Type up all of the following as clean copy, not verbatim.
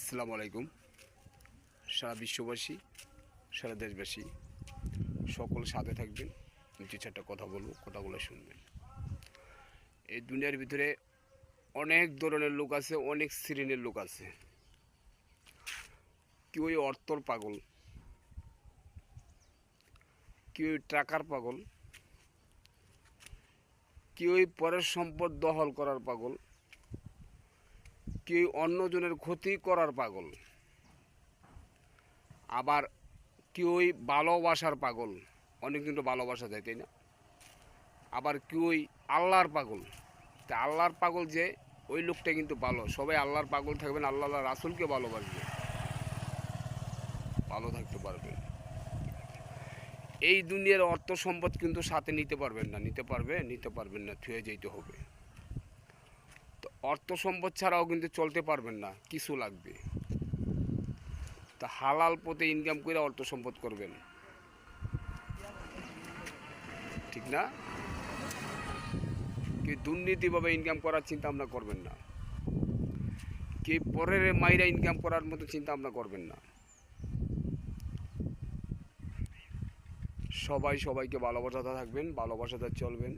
আসসালামু আলাইকুম। সারা বিশ্ববাসী, সারা দেশবাসী সকল সাথে থাকবেন। দু চারটা কথা বলবো, কথাগুলো শুনবেন। এই দুনিয়ার ভিতরে অনেক ধরনের লোক আছে, অনেক শ্রেণীর লোক আছে। কেউ অর্থর পাগল, কেউ টাকার পাগল, কেউ পরের সম্পদ দখল করার পাগল, কেউ অন্যজনের ক্ষতি করার পাগল, আবার কেউই ভালোবাসার পাগল। অনেক কিন্তু ভালোবাসা যায়, তাই না? আবার কেউই আল্লাহর পাগল। তা আল্লাহর পাগল যে ওই লোকটা কিন্তু ভালো। সবাই আল্লাহর পাগল থাকবেন, আল্লাহ রাসূলকে ভালোবাসবে, ভালো থাকতে পারবেন। এই দুনিয়ার অর্থ সম্পদ কিন্তু সাথে নিতে পারবেন না, নিতে পারবেন না, থুয়ে যেতে হবে। তো অর্থ সম্পদ ছাড়াও কিন্তু চলতে পারবেন না, কিছু লাগবে। তা হালাল পথে ইনকাম করে অর্থ সম্পদ করবেন, ঠিক না? কি দুর্নীতিভাবে ইনকাম করার চিন্তা ভাবনা করবেন না, কি পরের মাইরা ইনকাম করার মতো চিন্তা ভাবনা করবেন না। সবাই সবাইকে ভালোবাসাতে থাকবেন, ভালোবাসাতে চলবেন,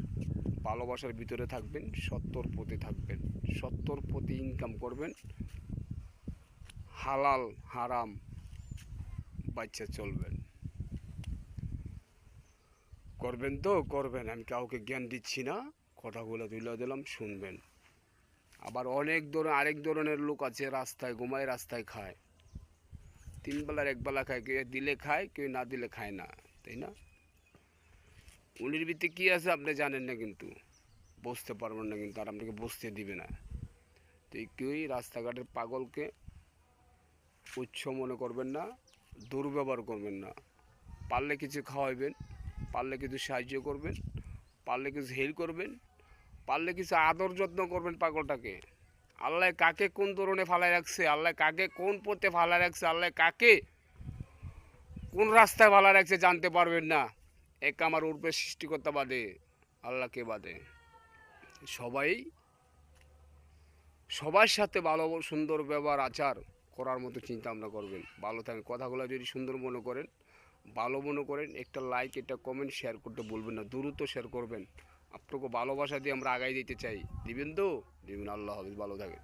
ভালোবাসার ভিতরে থাকবেন, সত্যর পথে থাকবেন, সত্যর পথে ইনকাম করবেন, হালাল হারাম বাচ্চা চলবেন। করবেন তো করবেন, আমি কাউকে জ্ঞান দিচ্ছি না, কথাগুলো তুলে দিলাম, শুনবেন। আবার আরেক ধরনের লোক আছে, রাস্তায় ঘুমায়, রাস্তায় খায়, তিন বেলার এক বেলা খায়, কেউ দিলে খায়, কেউ না দিলে খায় না, তাই না? উনির ভিত্তি কী আছে আপনি জানেন না, কিন্তু বুঝতে পারবেন না, কিন্তু আর আপনাকে বুঝতে দিবে না। তো কেউই রাস্তাঘাটের পাগলকে উচ্চ মনে করবেন না, দুর্ব্যবহার করবেন না। পারলে কিছু খাওয়াইবেন, পারলে কিছু সাহায্য করবেন, পারলে কিছু হেল্প করবেন, পারলে কিছু আদর যত্ন করবেন পাগলটাকে। আল্লাহ কাকে কোন ধরনে ফালায় রাখছে, আল্লাহ কাকে কোন পথে ফালায় রাখছে, আল্লাহ কাকে কোন রাস্তায় ফালায় রাখছে জানতে পারবেন না। এক আমার উর্বে সৃষ্টিকর্তা বাদে, আল্লাহকে বাদে সবাই সবার সাথে ভালো সুন্দর ব্যবহার আচার করার মতো চিন্তা ভাবনা করবেন। ভালো থাকেন, কথাগুলো যদি সুন্দর মনে করেন, ভালো মনে করেন, একটা লাইক, একটা কমেন্ট, শেয়ার করতে বলবেন না, দ্রুত শেয়ার করবেন। আপনাকে ভালোবাসা দিয়ে আমরা আগাই দিতে চাই, দিবেন তো? দিবেন। আল্লাহ হাফেজ, ভালো থাকেন।